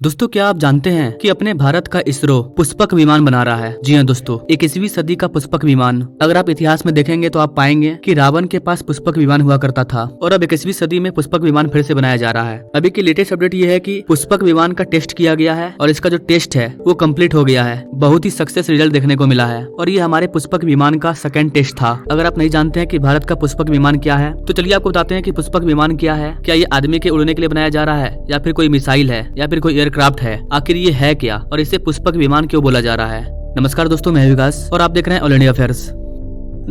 दोस्तों, क्या आप जानते हैं कि अपने भारत का इसरो पुष्पक विमान बना रहा है। जी हाँ दोस्तों, 21वीं सदी का पुष्पक विमान। अगर आप इतिहास में देखेंगे तो आप पाएंगे कि रावण के पास पुष्पक विमान हुआ करता था और अब 21वीं सदी में पुष्पक विमान फिर से बनाया जा रहा है। अभी की लेटेस्ट अपडेट ये है कि पुष्पक विमान का टेस्ट किया गया है और इसका जो टेस्ट है वो कम्प्लीट हो गया है। बहुत ही सक्सेस रिजल्ट देखने को मिला है और ये हमारे पुष्पक विमान का सेकंड टेस्ट था। अगर आप नहीं जानते हैं कि भारत का पुष्पक विमान क्या है तो चलिए आपको बताते हैं कि पुष्पक विमान क्या है। क्या ये आदमी के उड़ने के लिए बनाया जा रहा है या फिर कोई मिसाइल है या फिर कोई एयरक्राफ्ट है? आखिर ये है क्या और इसे पुष्पक विमान क्यों बोला जा रहा है? नमस्कार दोस्तों, मैं विकास और आप देख रहे हैं ऑल इंडिया अफेयर्स।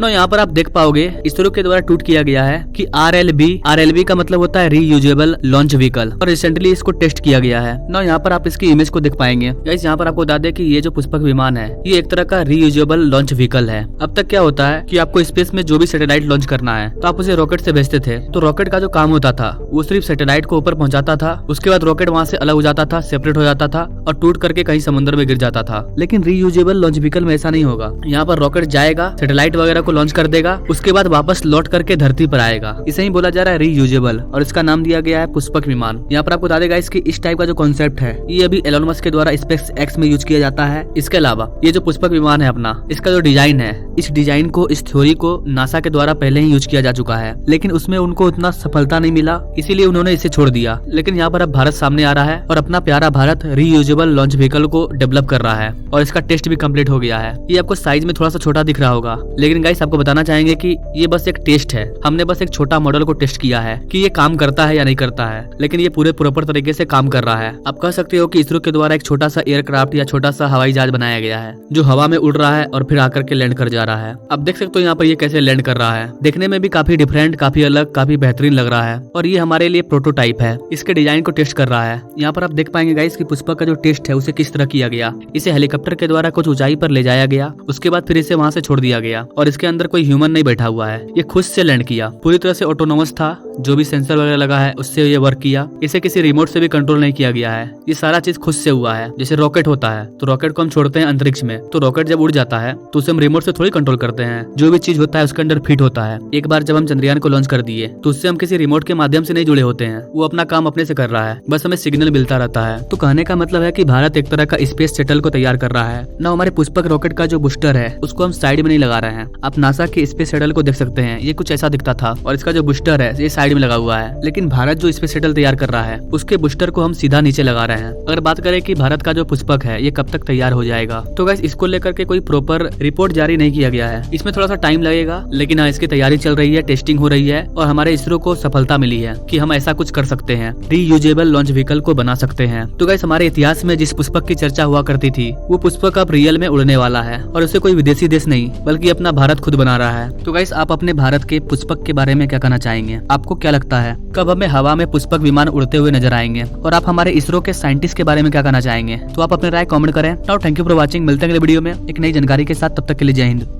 यहाँ पर आप देख पाओगे इसरो के द्वारा ट्वीट किया गया है कि RLB का मतलब होता है रीयूजेबल लॉन्च व्हीकल और रिसेंटली इसको टेस्ट किया गया है। यहाँ पर आप इसकी इमेज को देख पाएंगे। गाइस, यहाँ पर आपको बता दें कि ये जो पुष्पक विमान है ये एक तरह का रीयूजेबल लॉन्च व्हीकल है। अब तक क्या होता है कि आपको स्पेस में जो भी सैटेलाइट लॉन्च करना है तो आप उसे रॉकेट से भेजते थे। तो रॉकेट का जो काम होता था वो सिर्फ सैटेलाइट को ऊपर पहुंचाता था, उसके बाद रॉकेट वहाँ से अलग हो जाता था, सेपरेट हो जाता था और टूट करके कहीं समुद्र में गिर जाता था। लेकिन रीयूजेबल लॉन्च व्हीकल में ऐसा नहीं होगा। यहाँ पर रॉकेट जाएगा, सैटेलाइट वगैरह को लॉन्च कर देगा, उसके बाद वापस लौट करके धरती पर आएगा। इसे ही बोला जा रहा है रीयूजेबल और इसका नाम दिया गया है पुष्पक विमान। यहाँ पर आपको बता देगा इसकी इस टाइप का जो कॉन्सेप्ट है ये अभी एलोन मस्क के द्वारा स्पेस एक्स में यूज किया जाता है। इसके अलावा ये जो पुष्पक विमान है अपना, इसका जो डिजाइन है, इस डिजाइन को, इस थ्योरी को नासा के द्वारा पहले ही यूज किया जा चुका है, लेकिन उसमें उनको उतना सफलता नहीं मिला, इसीलिए उन्होंने इसे छोड़ दिया। लेकिन यहाँ पर अब भारत सामने आ रहा है और अपना प्यारा भारत रीयूजेबल लॉन्च व्हीकल को डेवलप कर रहा है और इसका टेस्ट भी कम्प्लीट हो गया है। ये आपको साइज में थोड़ा सा छोटा दिख रहा होगा, लेकिन गाइस आपको बताना चाहेंगे कि ये बस एक टेस्ट है। हमने बस एक छोटा मॉडल को टेस्ट किया है कि ये काम करता है या नहीं करता है, लेकिन ये पूरे प्रॉपर तरीके से काम कर रहा है। आप कह सकते हो कि इसरो के द्वारा एक छोटा सा एयरक्राफ्ट या छोटा सा हवाई जहाज बनाया गया है जो हवा में उड़ रहा है और फिर आकर के लैंड कर जा रहा है। आप देख सकते हो यहाँ पर ये कैसे लैंड कर रहा है। देखने में भी काफी डिफरेंट, काफी अलग, काफी बेहतरीन लग रहा है और ये हमारे लिए प्रोटोटाइप है। इसके डिजाइन को टेस्ट कर रहा है। यहाँ पर आप देख पाएंगे गाइस कि पुष्पक का जो टेस्ट है उसे किस तरह किया गया। इसे हेलीकॉप्टर के द्वारा कुछ ऊंचाई पर ले जाया गया, उसके बाद फिर इसे वहां से छोड़ दिया गया और इसके अंदर कोई ह्यूमन नहीं बैठा हुआ है। ये खुद से लैंड किया, पूरी तरह से ऑटोनोमस था। जो भी सेंसर वगैरह लगा है उससे ये वर्क किया। इसे किसी रिमोट से भी कंट्रोल नहीं किया गया है। ये सारा चीज खुद से हुआ है। जैसे रॉकेट होता है तो रॉकेट को हम छोड़ते हैं अंतरिक्ष में, तो रॉकेट जब उड़ जाता है तो उसे हम रिमोट से थोड़ी कंट्रोल करते हैं। जो भी चीज होता है उसके अंदर फिट होता है। एक बार जब हम चंद्रयान को लॉन्च कर दिए तो उससे हम किसी रिमोट के माध्यम से नहीं जुड़े होते हैं। वो अपना काम अपने से कर रहा है, बस हमें सिग्नल मिलता रहता है। तो कहने का मतलब है कि भारत एक तरह का स्पेस शटल को तैयार कर रहा है ना। हमारे पुष्पक रॉकेट का जो बूस्टर है उसको हम साइड में नहीं लगा रहे हैं। आप नासा के स्पेस शटल को देख सकते हैं, ये कुछ ऐसा दिखता था और इसका जो बूस्टर है ये साइड में लगा हुआ है। लेकिन भारत जो स्पेस शटल तैयार कर रहा है उसके बूस्टर को हम सीधा नीचे लगा रहे हैं। अगर बात करें कि भारत का जो पुष्पक है ये कब तक तैयार हो जाएगा, तो गाइस इसको लेकर के कोई प्रॉपर रिपोर्ट जारी नहीं किया गया है। इसमें थोड़ा सा टाइम लगेगा, लेकिन हाँ, इसकी तैयारी चल रही है, टेस्टिंग हो रही है और हमारे इसरो को सफलता मिली है कि हम ऐसा कुछ कर सकते हैं, रीयूजेबल लॉन्च व्हीकल को बना सकते हैं। तो गाइस हमारे इतिहास में जिस पुष्पक की चर्चा हुआ करती थी वो पुष्पक अब रियल में उड़ने वाला है और उसे कोई विदेशी देश नहीं बल्कि अपना भारत खुद बना रहा है। तो गाइस आप अपने भारत के पुष्पक के बारे में क्या कहना चाहेंगे? आपको क्या लगता है कब हमें हवा में पुष्पक विमान उड़ते हुए नजर आएंगे? और आप हमारे इसरो के साइंटिस्ट के बारे में क्या कहना चाहेंगे? तो आप अपने राय कमेंट करें। Now thank you for watching. मिलते हैं अगले वीडियो में एक नई जानकारी के साथ। तब तक के लिए जय हिंद।